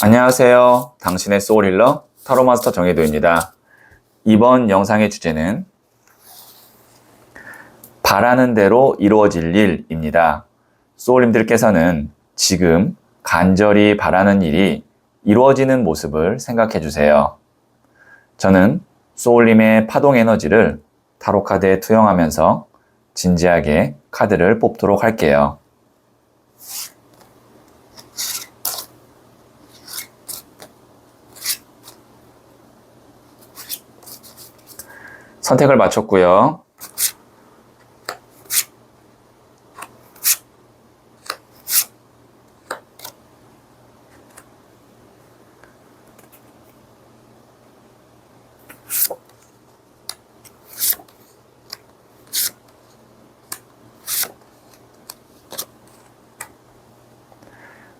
안녕하세요. 당신의 소울힐러 타로마스터 정혜도입니다. 이번 영상의 주제는 바라는 대로 이루어질 일입니다. 소울님들께서는 지금 간절히 바라는 일이 이루어지는 모습을 생각해 주세요. 저는 소울님의 파동 에너지를 타로 카드에 투영하면서 진지하게 카드를 뽑도록 할게요. 선택을 마쳤고요.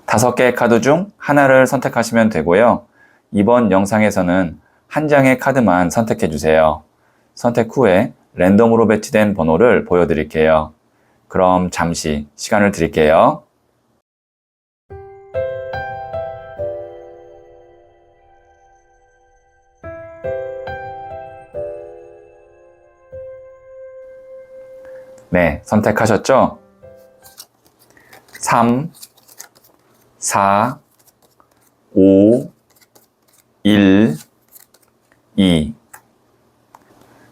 다섯 개의 카드 중 하나를 선택하시면 되고요. 이번 영상에서는 한 장의 카드만 선택해 주세요. 선택 후에 랜덤으로 배치된 번호를 보여드릴게요. 그럼 잠시 시간을 드릴게요. 네, 선택하셨죠? 3, 4, 5, 1, 2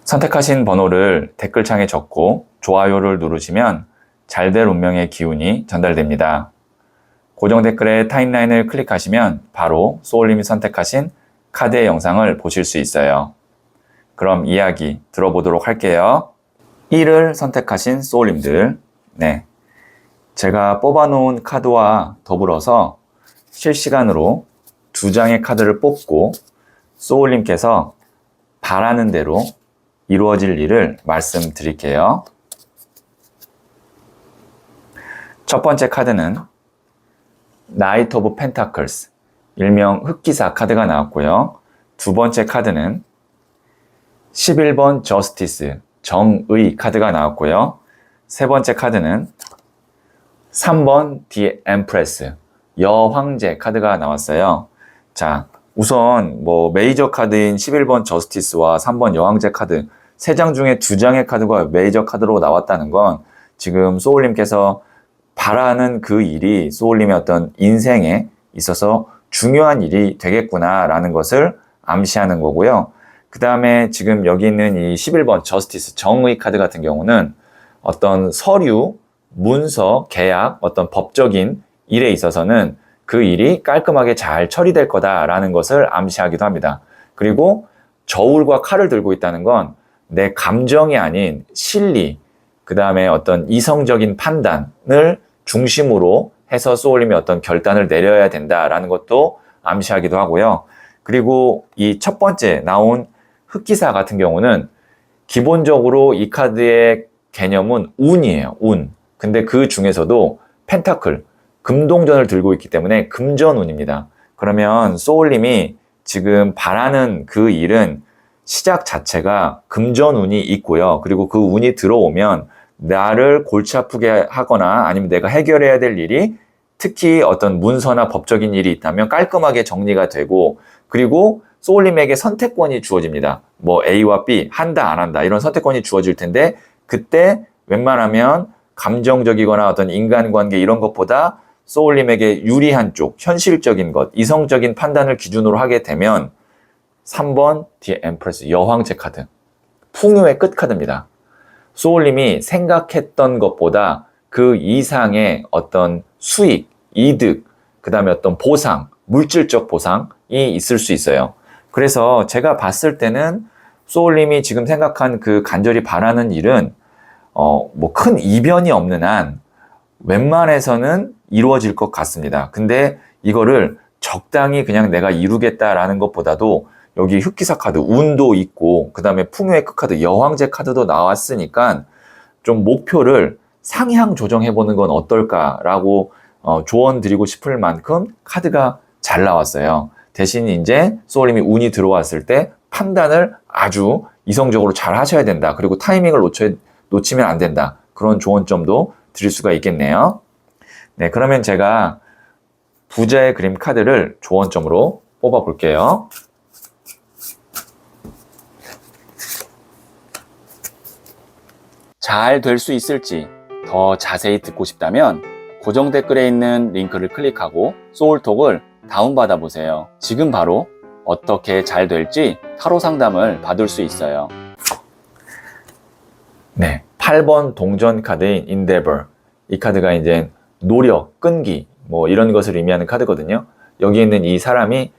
선택하신 번호를 댓글창에 적고 좋아요를 누르시면 잘 될 운명의 기운이 전달됩니다. 고정 댓글에 타임라인을 클릭하시면 바로 소울님이 선택하신 카드의 영상을 보실 수 있어요. 그럼 이야기 들어보도록 할게요. 1을 선택하신 소울님들, 네, 제가 뽑아놓은 카드와 더불어서 실시간으로 두 장의 카드를 뽑고 소울님께서 바라는 대로 이루어질 일을 말씀드릴게요. 첫 번째 카드는 나이트 오브 펜타클스, 일명 흑기사 카드가 나왔고요. 두 번째 카드는 11번 저스티스, 정의 카드가 나왔고요. 세 번째 카드는 3번 디 엠프레스, 여황제 카드가 나왔어요. 자, 우선 메이저 카드인 11번 저스티스와 3번 여왕제 카드 3장 중에 2장의 카드가 메이저 카드로 나왔다는 건 지금 소울님께서 바라는 그 일이 소울님의 어떤 인생에 있어서 중요한 일이 되겠구나 라는 것을 암시하는 거고요. 그 다음에 지금 여기 있는 이 11번 저스티스 정의 카드 같은 경우는 어떤 서류, 문서, 계약, 어떤 법적인 일에 있어서는 그 일이 깔끔하게 잘 처리될 거다라는 것을 암시하기도 합니다. 그리고 저울과 칼을 들고 있다는 건 내 감정이 아닌 실리, 그 다음에 어떤 이성적인 판단을 중심으로 해서 소울님이 어떤 결단을 내려야 된다라는 것도 암시하기도 하고요. 그리고 이 첫 번째 나온 흑기사 같은 경우는 기본적으로 이 카드의 개념은 운이에요. 운. 근데 그 중에서도 펜타클, 금동전을 들고 있기 때문에 금전운입니다. 그러면 소울님이 지금 바라는 그 일은 시작 자체가 금전운이 있고요. 그리고 그 운이 들어오면 나를 골치 아프게 하거나 아니면 내가 해결해야 될 일이 특히 어떤 문서나 법적인 일이 있다면 깔끔하게 정리가 되고 그리고 소울님에게 선택권이 주어집니다. A와 B 한다 안 한다 이런 선택권이 주어질 텐데 그때 웬만하면 감정적이거나 어떤 인간관계 이런 것보다 소울님에게 유리한 쪽, 현실적인 것, 이성적인 판단을 기준으로 하게 되면 3번 디 엠프레스, 여황제 카드. 풍요의 끝 카드입니다. 소울님이 생각했던 것보다 그 이상의 어떤 수익, 이득, 그 다음에 어떤 보상, 물질적 보상이 있을 수 있어요. 그래서 제가 봤을 때는 소울님이 지금 생각한 그 간절히 바라는 일은 큰 이변이 없는 한 웬만해서는 이루어질 것 같습니다. 근데 이거를 적당히 그냥 내가 이루겠다라는 것보다도 여기 흑기사 카드 운도 있고 그 다음에 풍요의 끝 카드 여황제 카드도 나왔으니까 좀 목표를 상향 조정해보는 건 어떨까라고 조언 드리고 싶을 만큼 카드가 잘 나왔어요. 대신 이제 소울님이 운이 들어왔을 때 판단을 아주 이성적으로 잘 하셔야 된다. 그리고 타이밍을 놓치면 안 된다. 그런 조언점도 드릴 수가 있겠네요. 네, 그러면 제가 부자의 그림 카드를 조언점으로 뽑아 볼게요. 잘 될 수 있을지 더 자세히 듣고 싶다면 고정 댓글에 있는 링크를 클릭하고 소울톡을 다운받아 보세요. 지금 바로 어떻게 잘 될지 타로 상담을 받을 수 있어요. 네, 8번 동전 카드인 Endeavor. 이 카드가 이제 노력, 끈기 뭐 이런 것을 의미하는 카드거든요. 여기 있는 이 사람이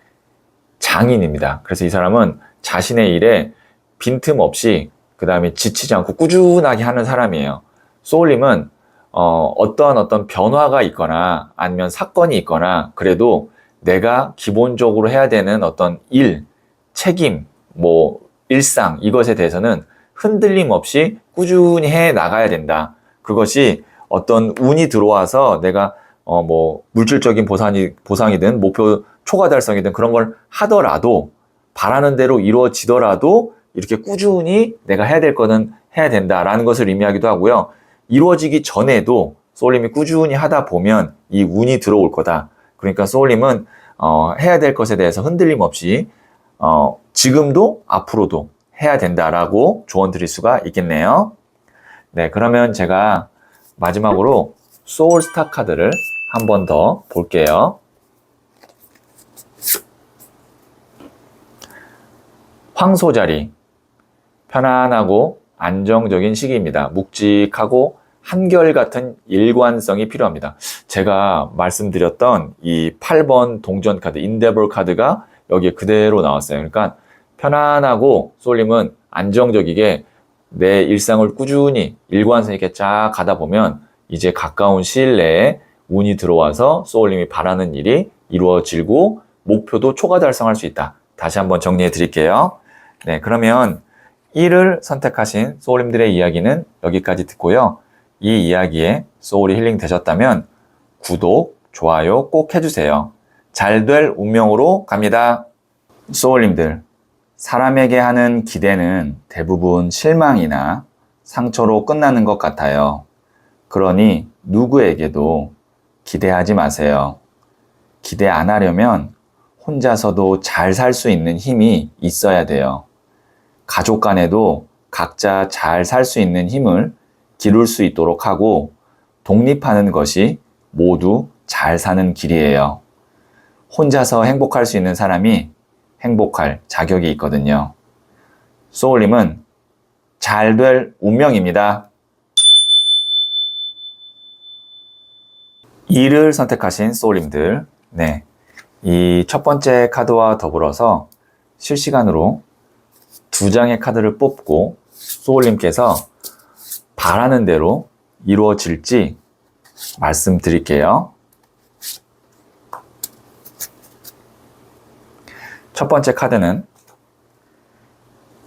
장인입니다. 그래서 이 사람은 자신의 일에 빈틈없이 그 다음에 지치지 않고 꾸준하게 하는 사람이에요. 소울님은 어떤 변화가 있거나 아니면 사건이 있거나 그래도 내가 기본적으로 해야 되는 어떤 일, 책임, 뭐 일상 이것에 대해서는 흔들림 없이 꾸준히 해 나가야 된다. 그것이 어떤 운이 들어와서 내가 뭐 물질적인 보상이든 목표 초과 달성이든 그런 걸 하더라도 바라는 대로 이루어지더라도 이렇게 꾸준히 내가 해야 될 거는 해야 된다라는 것을 의미하기도 하고요. 이루어지기 전에도 소울님이 꾸준히 하다 보면 이 운이 들어올 거다. 그러니까 소울님은 해야 될 것에 대해서 흔들림 없이 지금도 앞으로도 해야 된다라고 조언 드릴 수가 있겠네요. 네, 그러면 제가 마지막으로 소울스타 카드를 한 번 더 볼게요. 황소자리, 편안하고 안정적인 시기입니다. 묵직하고 한결같은 일관성이 필요합니다. 제가 말씀드렸던 이 8번 동전 카드, 인데버 카드가 여기에 그대로 나왔어요. 그러니까 편안하고 소울님은 안정적이게 내 일상을 꾸준히 일관성 있게 쫙 가다 보면 이제 가까운 시일 내에 운이 들어와서 소울님이 바라는 일이 이루어지고 목표도 초과 달성할 수 있다. 다시 한번 정리해 드릴게요. 네, 그러면 1을 선택하신 소울님들의 이야기는 여기까지 듣고요. 이 이야기에 소울이 힐링 되셨다면 구독, 좋아요 꼭 해주세요. 잘 될 운명으로 갑니다. 소울님들, 사람에게 하는 기대는 대부분 실망이나 상처로 끝나는 것 같아요. 그러니 누구에게도 기대하지 마세요. 기대 안 하려면 혼자서도 잘 살 수 있는 힘이 있어야 돼요. 가족 간에도 각자 잘 살 수 있는 힘을 기를 수 있도록 하고 독립하는 것이 모두 잘 사는 길이에요. 혼자서 행복할 수 있는 사람이 행복할 자격이 있거든요. 소울님은 잘 될 운명입니다. 2를 선택하신 소울님들, 네, 이 첫 번째 카드와 더불어서 실시간으로 2장의 카드를 뽑고 소울님께서 바라는 대로 이루어질지 말씀드릴게요. 첫 번째 카드는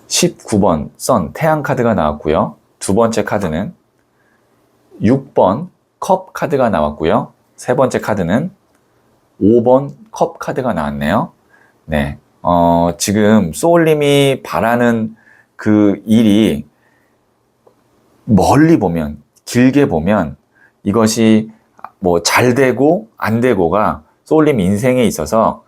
19번 선 태양 카드가 나왔고요. 두 번째 카드는 6번 컵 카드가 나왔고요. 세 번째 카드는 5번 컵 카드가 나왔네요. 네, 지금 소울님이 바라는 그 일이 멀리 보면, 길게 보면 이것이 뭐 잘 되고 안 되고가 소울님 인생에 있어서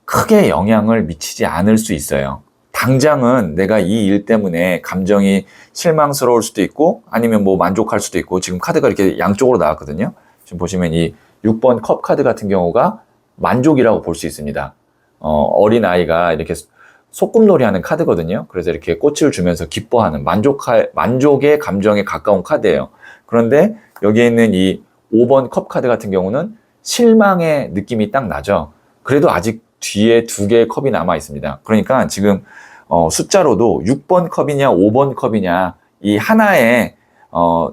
크게 영향을 미치지 않을 수 있어요. 당장은 내가 이 일 때문에 감정이 실망스러울 수도 있고 아니면 뭐 만족할 수도 있고, 지금 카드가 이렇게 양쪽으로 나왔거든요. 지금 보시면 이 6번 컵 카드 같은 경우가 만족이라고 볼 수 있습니다. 어린아이가 이렇게 소꿉놀이 하는 카드거든요. 그래서 이렇게 꽃을 주면서 기뻐하는 만족의 감정에 가까운 카드예요. 그런데 여기에 있는 이 5번 컵 카드 같은 경우는 실망의 느낌이 딱 나죠. 그래도 아직 뒤에 2개의 컵이 남아 있습니다. 그러니까 지금 숫자로도 6번 컵이냐 5번 컵이냐 이 하나의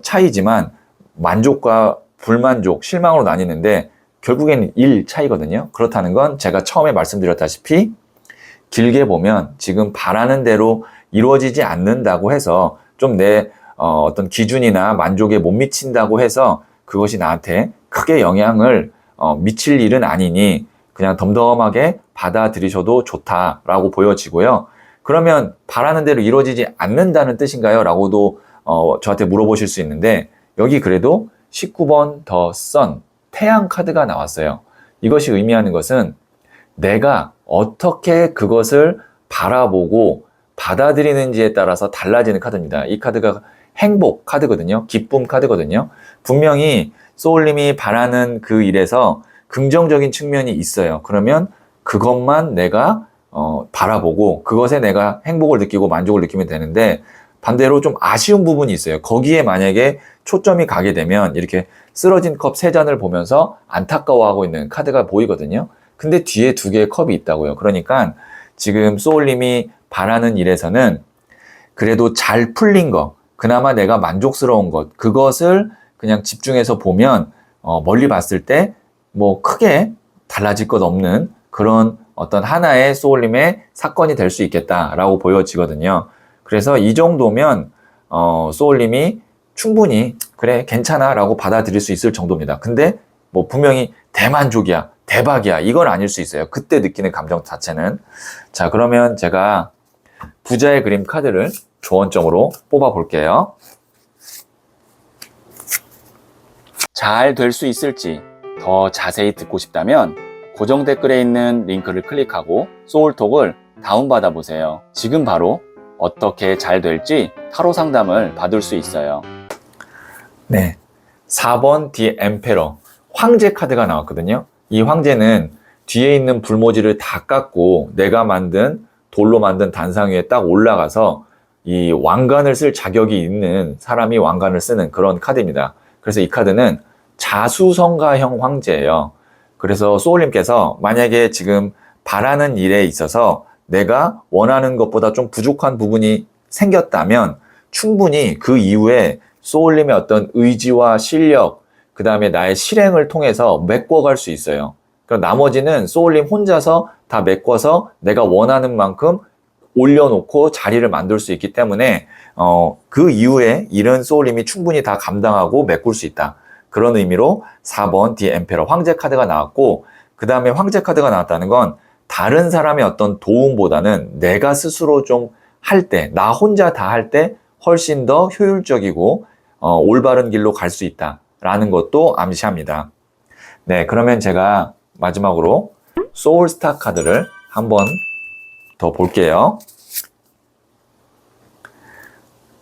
차이지만 만족과 불만족, 실망으로 나뉘는데 결국에는 1 차이거든요. 그렇다는 건 제가 처음에 말씀드렸다시피 길게 보면 지금 바라는 대로 이루어지지 않는다고 해서 좀 내 어떤 기준이나 만족에 못 미친다고 해서 그것이 나한테 크게 영향을 미칠 일은 아니니 그냥 덤덤하게 받아들이셔도 좋다라고 보여지고요. 그러면 바라는 대로 이루어지지 않는다는 뜻인가요? 라고도 저한테 물어보실 수 있는데, 여기 그래도 19번 더 선, 태양 카드가 나왔어요. 이것이 의미하는 것은 내가 어떻게 그것을 바라보고 받아들이는지에 따라서 달라지는 카드입니다. 이 카드가 행복 카드거든요. 기쁨 카드거든요. 분명히 소울님이 바라는 그 일에서 긍정적인 측면이 있어요. 그러면 그것만 내가 바라보고 그것에 내가 행복을 느끼고 만족을 느끼면 되는데, 반대로 좀 아쉬운 부분이 있어요. 거기에 만약에 초점이 가게 되면 이렇게 쓰러진 컵 3잔을 보면서 안타까워하고 있는 카드가 보이거든요. 근데 뒤에 2개의 컵이 있다고요. 그러니까 지금 소울님이 바라는 일에서는 그래도 잘 풀린 것, 그나마 내가 만족스러운 것, 그것을 그냥 집중해서 보면 멀리 봤을 때 뭐 크게 달라질 것 없는 그런 어떤 하나의 소울님의 사건이 될 수 있겠다라고 보여지거든요. 그래서 이 정도면 소울님이 충분히 그래 괜찮아 라고 받아들일 수 있을 정도입니다. 근데 뭐 분명히 대만족이야, 대박이야, 이건 아닐 수 있어요. 그때 느끼는 감정 자체는. 자, 그러면 제가 부자의 그림 카드를 조언점으로 뽑아 볼게요. 잘 될 수 있을지 더 자세히 듣고 싶다면 고정 댓글에 있는 링크를 클릭하고 소울톡을 다운받아 보세요. 지금 바로 어떻게 잘 될지 타로 상담을 받을 수 있어요. 네, 4번 디 엠페러 황제 카드가 나왔거든요. 이 황제는 뒤에 있는 불모지를 다 깎고 내가 만든 돌로 만든 단상 위에 딱 올라가서 이 왕관을 쓸 자격이 있는 사람이 왕관을 쓰는 그런 카드입니다. 그래서 이 카드는 자수성가형 황제예요. 그래서 소울님께서 만약에 지금 바라는 일에 있어서 내가 원하는 것보다 좀 부족한 부분이 생겼다면 충분히 그 이후에 소울님의 어떤 의지와 실력, 그 다음에 나의 실행을 통해서 메꿔갈 수 있어요. 그럼 나머지는 소울님 혼자서 다 메꿔서 내가 원하는 만큼 올려놓고 자리를 만들 수 있기 때문에 그 이후에 일은 소울님이 충분히 다 감당하고 메꿀 수 있다. 그런 의미로 4번 디 엠페러 황제 카드가 나왔고, 그 다음에 황제 카드가 나왔다는 건 다른 사람의 어떤 도움보다는 내가 스스로 좀 할 때, 나 혼자 다 할 때 훨씬 더 효율적이고 올바른 길로 갈 수 있다라는 것도 암시합니다. 네, 그러면 제가 마지막으로 소울스타 카드를 한번 더 볼게요.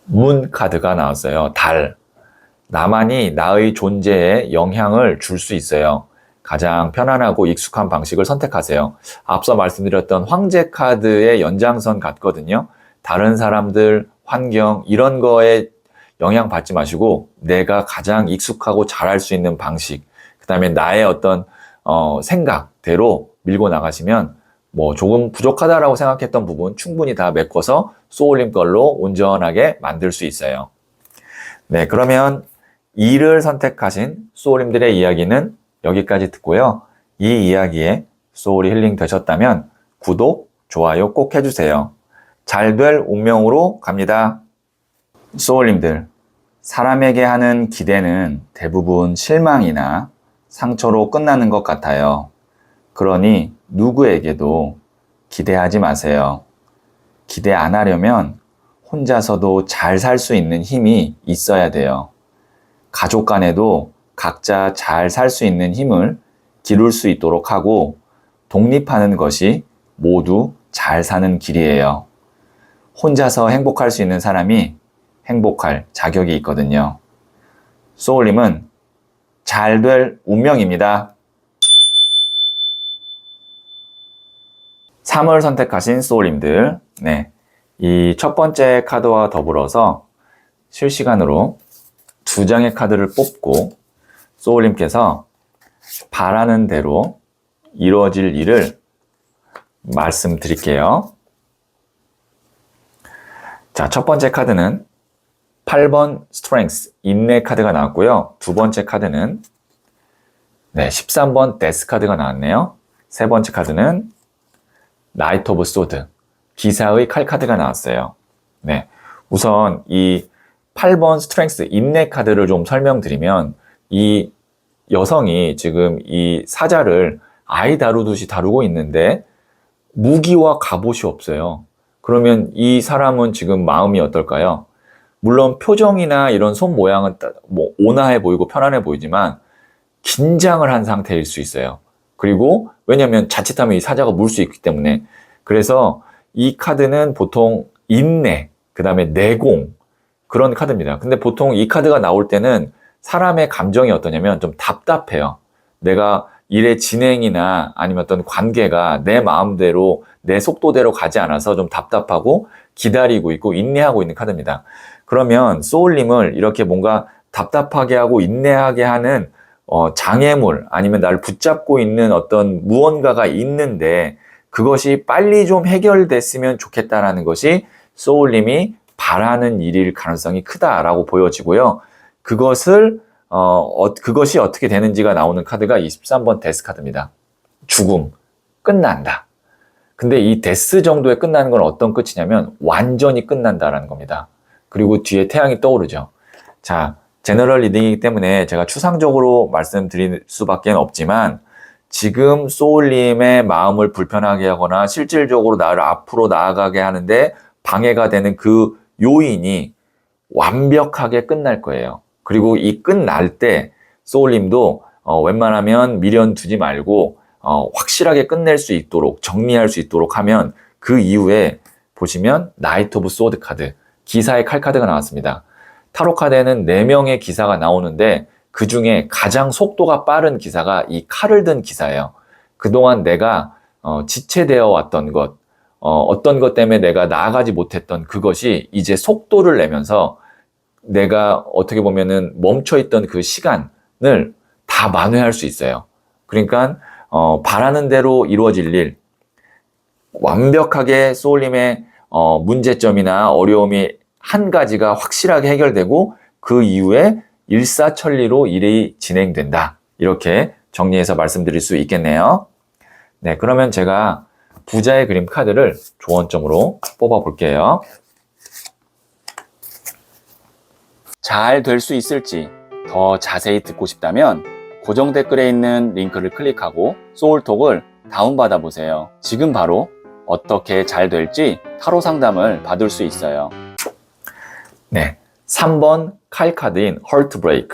문 카드가 나왔어요. 달. 나만이 나의 존재에 영향을 줄 수 있어요. 가장 편안하고 익숙한 방식을 선택하세요. 앞서 말씀드렸던 황제 카드의 연장선 같거든요. 다른 사람들, 환경 이런 거에 영향 받지 마시고 내가 가장 익숙하고 잘할 수 있는 방식, 그 다음에 나의 어떤 생각대로 밀고 나가시면 뭐 조금 부족하다라고 생각했던 부분 충분히 다 메꿔서 소울님 걸로 온전하게 만들 수 있어요. 네, 그러면 2를 선택하신 소울님들의 이야기는 여기까지 듣고요. 이 이야기에 소울이 힐링 되셨다면 구독, 좋아요 꼭 해주세요. 잘 될 운명으로 갑니다. 소울님들, 사람에게 하는 기대는 대부분 실망이나 상처로 끝나는 것 같아요. 그러니 누구에게도 기대하지 마세요. 기대 안 하려면 혼자서도 잘 살 수 있는 힘이 있어야 돼요. 가족 간에도 각자 잘 살 수 있는 힘을 기를 수 있도록 하고 독립하는 것이 모두 잘 사는 길이에요. 혼자서 행복할 수 있는 사람이 행복할 자격이 있거든요. 소울님은 잘 될 운명입니다. 3을 선택하신 소울님들, 네, 이 첫 번째 카드와 더불어서 실시간으로 2장의 카드를 뽑고 소울님께서 바라는 대로 이루어질 일을 말씀드릴게요. 자, 첫 번째 카드는 8번 스트렝스, 인내 카드가 나왔고요. 두 번째 카드는 13번 데스 카드가 나왔네요. 세 번째 카드는 나이트 오브 소드, 기사의 칼 카드가 나왔어요. 네, 우선 이 8번 스트렝스, 인내 카드를 좀 설명드리면 이 여성이 지금 이 사자를 아이 다루듯이 다루고 있는데 무기와 갑옷이 없어요. 그러면 이 사람은 지금 마음이 어떨까요? 물론 표정이나 이런 손 모양은 뭐 온화해 보이고 편안해 보이지만 긴장을 한 상태일 수 있어요. 그리고 왜냐면 자칫하면 이 사자가 물 수 있기 때문에. 그래서 이 카드는 보통 인내, 그 다음에 내공, 그런 카드입니다. 근데 보통 이 카드가 나올 때는 사람의 감정이 어떠냐면 좀 답답해요. 내가 일의 진행이나 아니면 어떤 관계가 내 마음대로, 내 속도대로 가지 않아서 좀 답답하고 기다리고 있고 인내하고 있는 카드입니다. 그러면 소울님을 이렇게 뭔가 답답하게 하고 인내하게 하는 장애물 아니면 나를 붙잡고 있는 어떤 무언가가 있는데 그것이 빨리 좀 해결됐으면 좋겠다라는 것이 소울님이 바라는 일일 가능성이 크다라고 보여지고요. 그것이 어떻게 되는지가 나오는 카드가 23번 데스 카드입니다. 죽음, 끝난다. 근데 이 데스 정도에 끝나는 건 어떤 끝이냐면 완전히 끝난다라는 겁니다. 그리고 뒤에 태양이 떠오르죠. 자, 제너럴 리딩이기 때문에 제가 추상적으로 말씀드릴 수밖에 없지만 지금 소울님의 마음을 불편하게 하거나 실질적으로 나를 앞으로 나아가게 하는데 방해가 되는 그 요인이 완벽하게 끝날 거예요. 그리고 이 끝날 때 소울님도 웬만하면 미련 두지 말고 확실하게 끝낼 수 있도록 정리할 수 있도록 하면 그 이후에 보시면 나이트 오브 소드 카드, 기사의 칼 카드가 나왔습니다. 타로 카드에는 4명의 기사가 나오는데 그 중에 가장 속도가 빠른 기사가 이 칼을 든 기사예요. 그동안 내가 지체되어 왔던 것, 어떤 것 때문에 내가 나아가지 못했던 그것이 이제 속도를 내면서 내가 어떻게 보면은 멈춰있던 그 시간을 다 만회할 수 있어요. 그러니까 바라는 대로 이루어질 일, 완벽하게 소울님의 문제점이나 어려움이 한 가지가 확실하게 해결되고 그 이후에 일사천리로 일이 진행된다. 이렇게 정리해서 말씀드릴 수 있겠네요. 네, 그러면 제가 부자의 그림 카드를 조언점으로 뽑아 볼게요. 잘 될 수 있을지 더 자세히 듣고 싶다면 고정 댓글에 있는 링크를 클릭하고 소울톡을 다운받아 보세요. 지금 바로 어떻게 잘 될지 타로 상담을 받을 수 있어요. 네, 3번 칼 카드인 Heartbreak,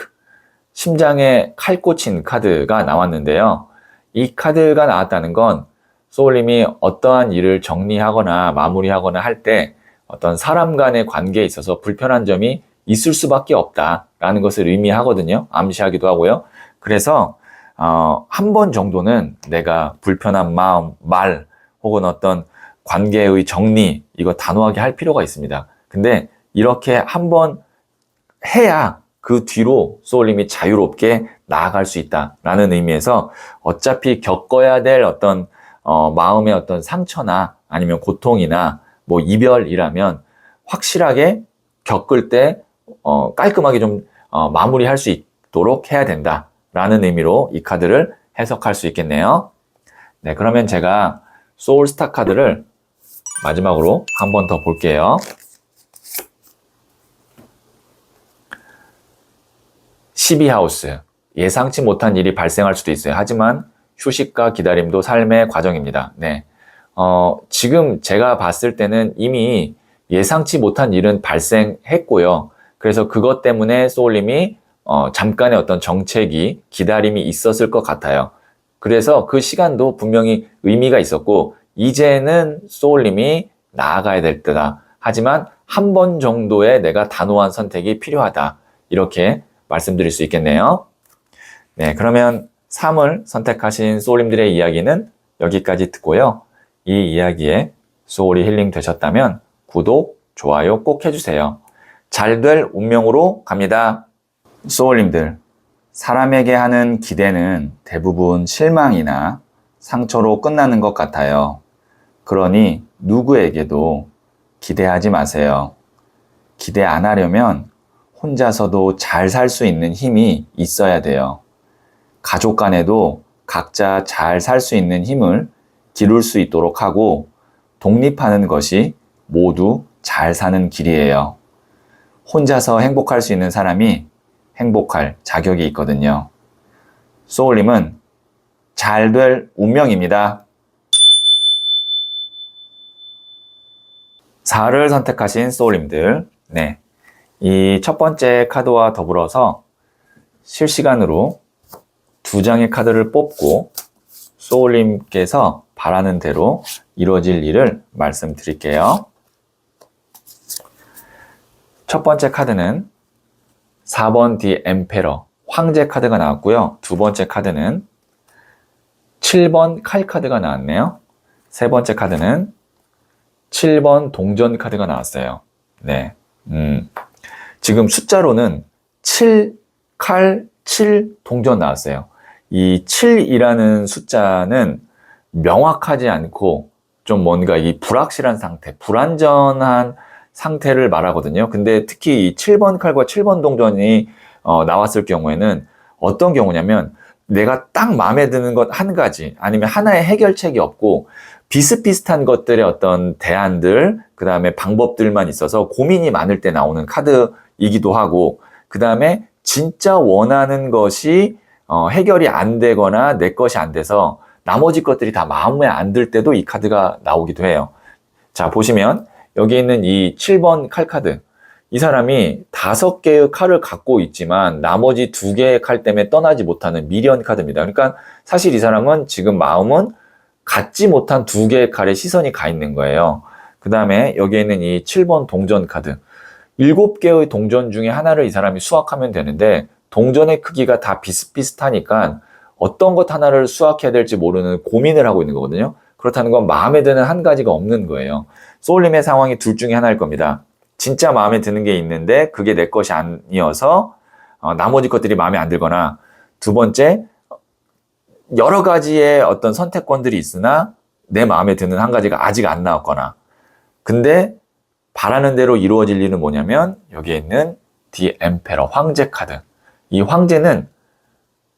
심장에 칼 꽂힌 카드가 나왔는데요. 이 카드가 나왔다는 건 소울님이 어떠한 일을 정리하거나 마무리하거나 할 때 어떤 사람 간의 관계에 있어서 불편한 점이 있을 수밖에 없다라는 것을 의미하거든요. 암시하기도 하고요. 그래서 한 번 정도는 내가 불편한 마음, 말 혹은 어떤 관계의 정리 이거 단호하게 할 필요가 있습니다. 근데 이렇게 한번 해야 그 뒤로 소울님이 자유롭게 나아갈 수 있다라는 의미에서 어차피 겪어야 될 어떤 마음의 어떤 상처나 아니면 고통이나 뭐 이별이라면 확실하게 겪을 때 깔끔하게 좀 마무리할 수 있도록 해야 된다라는 의미로 이 카드를 해석할 수 있겠네요. 네, 그러면 제가 소울스타 카드를 마지막으로 한 번 더 볼게요. 12하우스, 예상치 못한 일이 발생할 수도 있어요. 하지만 휴식과 기다림도 삶의 과정입니다. 네, 지금 제가 봤을 때는 이미 예상치 못한 일은 발생했고요. 그래서 그것 때문에 소울님이 잠깐의 어떤 정체기, 기다림이 있었을 것 같아요. 그래서 그 시간도 분명히 의미가 있었고 이제는 소울님이 나아가야 될 때다. 하지만 한 번 정도의 내가 단호한 선택이 필요하다. 이렇게 말씀드릴 수 있겠네요. 네, 그러면 3을 선택하신 소울님들의 이야기는 여기까지 듣고요. 이 이야기에 소울이 힐링 되셨다면 구독, 좋아요 꼭 해주세요. 잘 될 운명으로 갑니다. 소울님들, 사람에게 하는 기대는 대부분 실망이나 상처로 끝나는 것 같아요. 그러니 누구에게도 기대하지 마세요. 기대 안 하려면 혼자서도 잘 살 수 있는 힘이 있어야 돼요. 가족 간에도 각자 잘 살 수 있는 힘을 기를 수 있도록 하고 독립하는 것이 모두 잘 사는 길이에요. 혼자서 행복할 수 있는 사람이 행복할 자격이 있거든요. 소울님은 잘 될 운명입니다. 4를 선택하신 소울님들, 네, 이 첫 번째 카드와 더불어서 실시간으로 2장의 카드를 뽑고 소울님께서 바라는 대로 이루어질 일을 말씀드릴게요. 첫 번째 카드는 4번 디 엠페러 황제 카드가 나왔고요. 두 번째 카드는 7번 칼 카드가 나왔네요. 세 번째 카드는 7번 동전 카드가 나왔어요. 네. 지금 숫자로는 7, 칼, 7, 동전 나왔어요. 이 7이라는 숫자는 명확하지 않고 좀 뭔가 이 불확실한 상태, 불완전한 상태를 말하거든요. 근데 특히 이 7번 칼과 7번 동전이 나왔을 경우에는 어떤 경우냐면 내가 딱 마음에 드는 것 한 가지 아니면 하나의 해결책이 없고 비슷비슷한 것들의 어떤 대안들, 그 다음에 방법들만 있어서 고민이 많을 때 나오는 카드이기도 하고, 그 다음에 진짜 원하는 것이 해결이 안 되거나 내 것이 안 돼서 나머지 것들이 다 마음에 안 들 때도 이 카드가 나오기도 해요. 자, 보시면 여기 있는 이 7번 칼 카드, 이 사람이 5개의 칼을 갖고 있지만 나머지 2개의 칼 때문에 떠나지 못하는 미련 카드입니다. 그러니까 사실 이 사람은 지금 마음은 갖지 못한 2개의 칼에 시선이 가 있는 거예요. 그 다음에 여기에 있는 이 7번 동전 카드, 7개의 동전 중에 하나를 이 사람이 수확하면 되는데 동전의 크기가 다 비슷비슷하니까 어떤 것 하나를 수확해야 될지 모르는 고민을 하고 있는 거거든요. 그렇다는 건 마음에 드는 한 가지가 없는 거예요. 소울님의 상황이 둘 중에 하나일 겁니다. 진짜 마음에 드는 게 있는데 그게 내 것이 아니어서 나머지 것들이 마음에 안 들거나, 두 번째, 여러 가지의 어떤 선택권들이 있으나 내 마음에 드는 한 가지가 아직 안 나왔거나, 근데 바라는 대로 이루어질 일은 뭐냐면 여기에 있는 디 엠페러 황제 카드. 이 황제는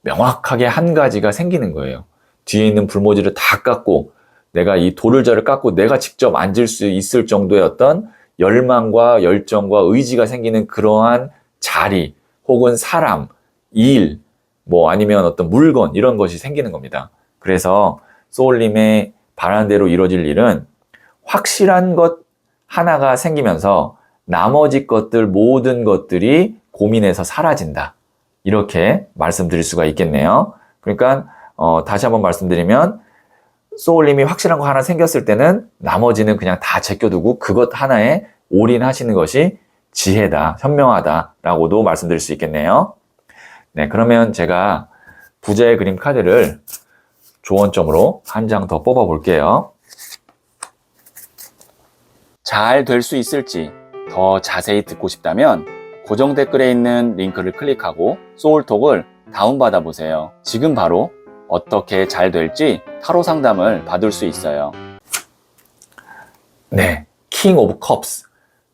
명확하게 한 가지가 생기는 거예요. 뒤에 있는 불모지를 다 깎고 내가 이 도를자를 깎고 내가 직접 앉을 수 있을 정도의 어떤 열망과 열정과 의지가 생기는 그러한 자리 혹은 사람, 일, 뭐 아니면 어떤 물건, 이런 것이 생기는 겁니다. 그래서 소울님의 바라는 대로 이루어질 일은 확실한 것 하나가 생기면서 나머지 것들, 모든 것들이 고민에서 사라진다. 이렇게 말씀드릴 수가 있겠네요. 그러니까 다시 한번 말씀드리면 소울님이 확실한 거 하나 생겼을 때는 나머지는 그냥 다 제껴두고 그것 하나에 올인하시는 것이 지혜다, 현명하다라고도 말씀드릴 수 있겠네요. 네, 그러면 제가 부자의 그림 카드를 조언점으로 한 장 더 뽑아 볼게요. 잘 될 수 있을지 더 자세히 듣고 싶다면 고정 댓글에 있는 링크를 클릭하고 소울톡을 다운받아 보세요. 지금 바로 어떻게 잘 될지 타로 상담을 받을 수 있어요. 네, 킹 오브 컵스.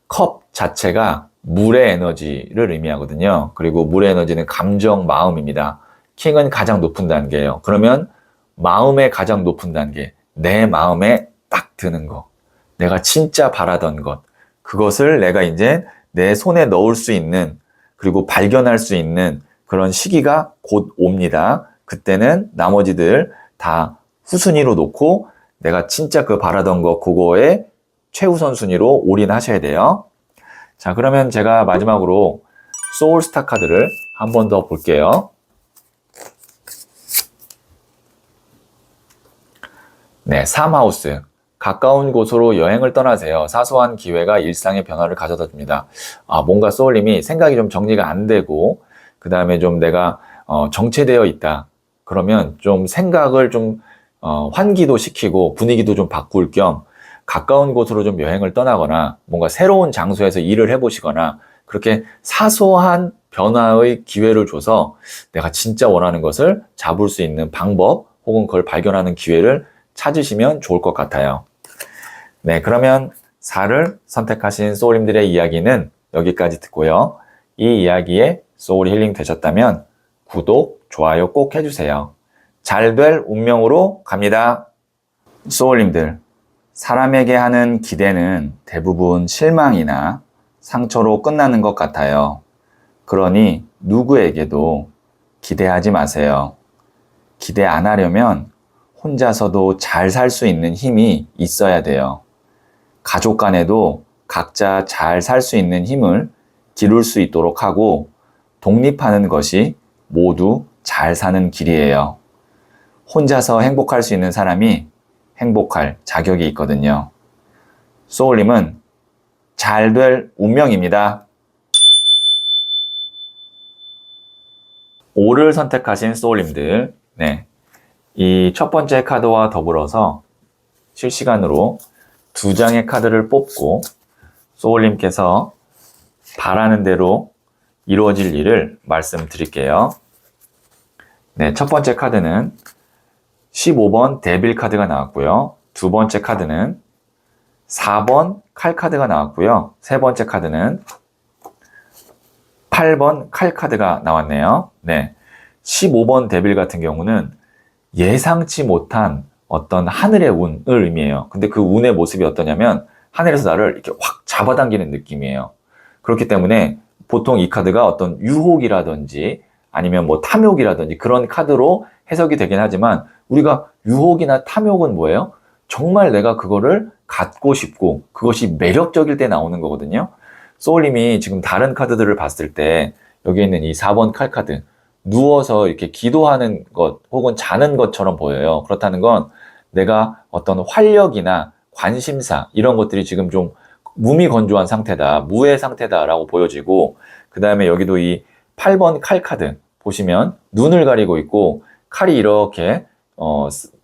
컵 자체가 물의 에너지를 의미하거든요. 그리고 물의 에너지는 감정, 마음입니다. 킹은 가장 높은 단계예요. 그러면 마음의 가장 높은 단계, 내 마음에 딱 드는 거, 내가 진짜 바라던 것, 그것을 내가 이제 내 손에 넣을 수 있는, 그리고 발견할 수 있는 그런 시기가 곧 옵니다. 그때는 나머지들 다 후순위로 놓고 내가 진짜 그 바라던 거, 그거에 최우선 순위로 올인하셔야 돼요. 자, 그러면 제가 마지막으로 소울스타 카드를 한 번 더 볼게요. 네, 3하우스. 가까운 곳으로 여행을 떠나세요. 사소한 기회가 일상의 변화를 가져다 줍니다. 뭔가 소울님이 생각이 좀 정리가 안 되고, 그 다음에 좀 내가 정체되어 있다. 그러면 좀 생각을 좀 환기도 시키고 분위기도 좀 바꿀 겸 가까운 곳으로 좀 여행을 떠나거나 뭔가 새로운 장소에서 일을 해보시거나, 그렇게 사소한 변화의 기회를 줘서 내가 진짜 원하는 것을 잡을 수 있는 방법 혹은 그걸 발견하는 기회를 찾으시면 좋을 것 같아요. 네, 그러면 4를 선택하신 소울님들의 이야기는 여기까지 듣고요. 이 이야기에 소울 힐링 되셨다면 구독, 좋아요 꼭 해주세요. 잘 될 운명으로 갑니다. 소울님들, 사람에게 하는 기대는 대부분 실망이나 상처로 끝나는 것 같아요. 그러니 누구에게도 기대하지 마세요. 기대 안 하려면 혼자서도 잘 살 수 있는 힘이 있어야 돼요. 가족 간에도 각자 잘 살 수 있는 힘을 기를 수 있도록 하고 독립하는 것이 모두 잘 사는 길이에요. 혼자서 행복할 수 있는 사람이 행복할 자격이 있거든요. 소울님은 잘 될 운명입니다. 5를 선택하신 소울님들, 네, 이 첫 번째 카드와 더불어서 실시간으로 2장의 카드를 뽑고 소울님께서 바라는 대로 이루어질 일을 말씀드릴게요. 네, 첫 번째 카드는 15번 데빌 카드가 나왔고요. 두 번째 카드는 4번 칼 카드가 나왔고요. 세 번째 카드는 8번 칼 카드가 나왔네요. 네, 15번 데빌 같은 경우는 예상치 못한 어떤 하늘의 운을 의미해요. 근데 그 운의 모습이 어떠냐면 하늘에서 나를 이렇게 확 잡아당기는 느낌이에요. 그렇기 때문에 보통 이 카드가 어떤 유혹이라든지 아니면 뭐 탐욕이라든지 그런 카드로 해석이 되긴 하지만 우리가 유혹이나 탐욕은 뭐예요? 정말 내가 그거를 갖고 싶고 그것이 매력적일 때 나오는 거거든요. 소울님이 지금 다른 카드들을 봤을 때 여기 있는 이 4번 칼 카드 누워서 이렇게 기도하는 것 혹은 자는 것처럼 보여요. 그렇다는 건 내가 어떤 활력이나 관심사 이런 것들이 지금 좀 무미건조한 상태다, 무의 상태다라고 보여지고 그 다음에 여기도 이 8번 칼 카드 보시면 눈을 가리고 있고 칼이 이렇게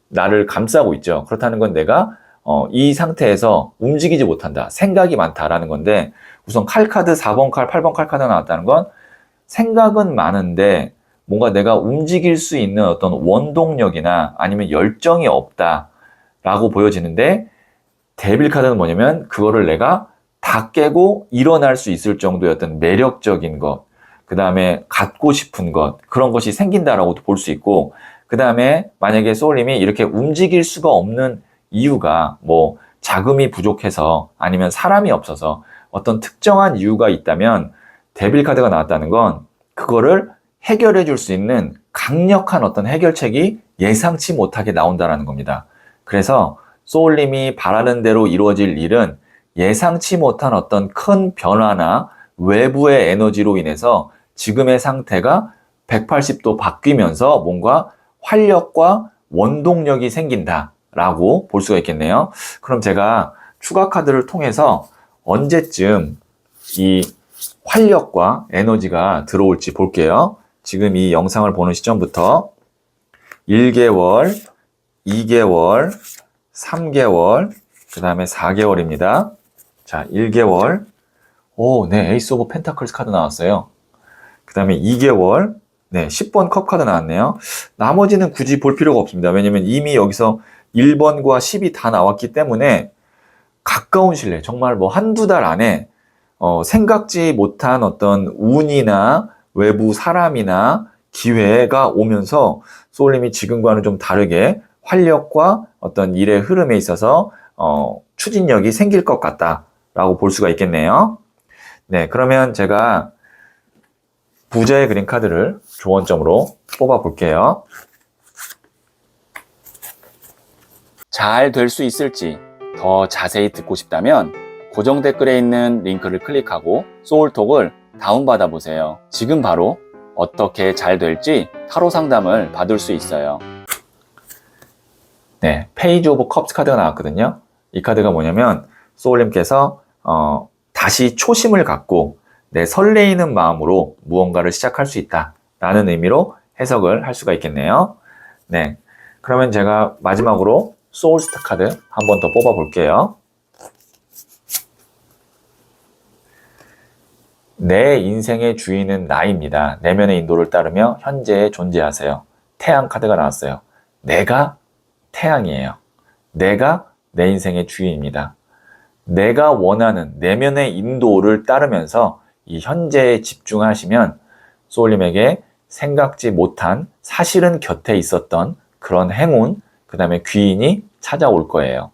나를 감싸고 있죠. 그렇다는 건 내가 이 상태에서 움직이지 못한다. 생각이 많다라는 건데 우선 칼 카드 4번 칼, 8번 칼 카드가 나왔다는 건 생각은 많은데 뭔가 내가 움직일 수 있는 어떤 원동력이나 아니면 열정이 없다라고 보여지는데 데빌 카드는 뭐냐면 그거를 내가 다 깨고 일어날 수 있을 정도의 어떤 매력적인 것, 그 다음에 갖고 싶은 것, 그런 것이 생긴다라고도 볼 수 있고 그 다음에 만약에 소울님이 이렇게 움직일 수가 없는 이유가 뭐 자금이 부족해서 아니면 사람이 없어서 어떤 특정한 이유가 있다면 데빌 카드가 나왔다는 건 그거를 해결해 줄 수 있는 강력한 어떤 해결책이 예상치 못하게 나온다라는 겁니다. 그래서 소울님이 바라는 대로 이루어질 일은 예상치 못한 어떤 큰 변화나 외부의 에너지로 인해서 지금의 상태가 180도 바뀌면서 뭔가 활력과 원동력이 생긴다라고 볼 수가 있겠네요. 그럼 제가 추가 카드를 통해서 언제쯤 이 활력과 에너지가 들어올지 볼게요. 지금 이 영상을 보는 시점부터 1개월, 2개월, 3개월, 그 다음에 4개월입니다. 자, 1개월. 오, 네, 에이스 오브 펜타클스 카드 나왔어요. 그 다음에 2개월. 네, 10번 컵 카드 나왔네요. 나머지는 굳이 볼 필요가 없습니다. 왜냐면 이미 여기서 1번과 10이 다 나왔기 때문에 가까운 신뢰, 정말 뭐 한두 달 안에 생각지 못한 어떤 운이나 외부 사람이나 기회가 오면서 소울님이 지금과는 좀 다르게 활력과 어떤 일의 흐름에 있어서 추진력이 생길 것 같다라고 볼 수가 있겠네요. 네, 그러면 제가 부자의 그린 카드를 조언점으로 뽑아 볼게요. 잘 될 수 있을지 더 자세히 듣고 싶다면 고정 댓글에 있는 링크를 클릭하고 소울톡을 다운받아 보세요. 지금 바로 어떻게 잘 될지 타로 상담을 받을 수 있어요. 네, 페이지 오브 컵스 카드가 나왔거든요. 이 카드가 뭐냐면 소울님께서 다시 초심을 갖고 내 설레이는 마음으로 무언가를 시작할 수 있다라는 의미로 해석을 할 수가 있겠네요. 네, 그러면 제가 마지막으로 소울스타 카드 한 번 더 뽑아 볼게요. 내 인생의 주인은 나입니다. 내면의 인도를 따르며 현재에 존재하세요. 태양 카드가 나왔어요. 내가 태양이에요. 내가 내 인생의 주인입니다. 내가 원하는 내면의 인도를 따르면서 이 현재에 집중하시면 소울님에게 생각지 못한 사실은 곁에 있었던 그런 행운, 그 다음에 귀인이 찾아올 거예요.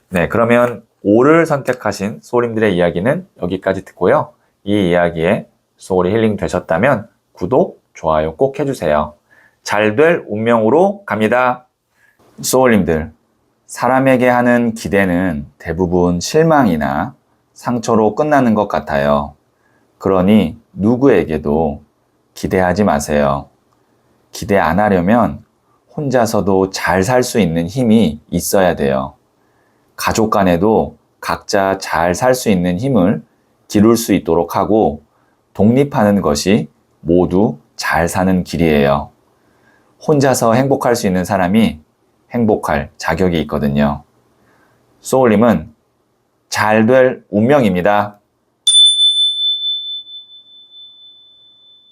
네, 그러면 5를 선택하신 소울님들의 이야기는 여기까지 듣고요. 이 이야기에 소울이 힐링 되셨다면 구독, 좋아요 꼭 해주세요. 잘 될 운명으로 갑니다. 소울님들, 사람에게 하는 기대는 대부분 실망이나 상처로 끝나는 것 같아요. 그러니 누구에게도 기대하지 마세요. 기대 안 하려면 혼자서도 잘 살 수 있는 힘이 있어야 돼요. 가족 간에도 각자 잘 살 수 있는 힘을 기를 수 있도록 하고 독립하는 것이 모두 잘 사는 길이에요. 혼자서 행복할 수 있는 사람이 행복할 자격이 있거든요. 소울님은 잘 될 운명입니다.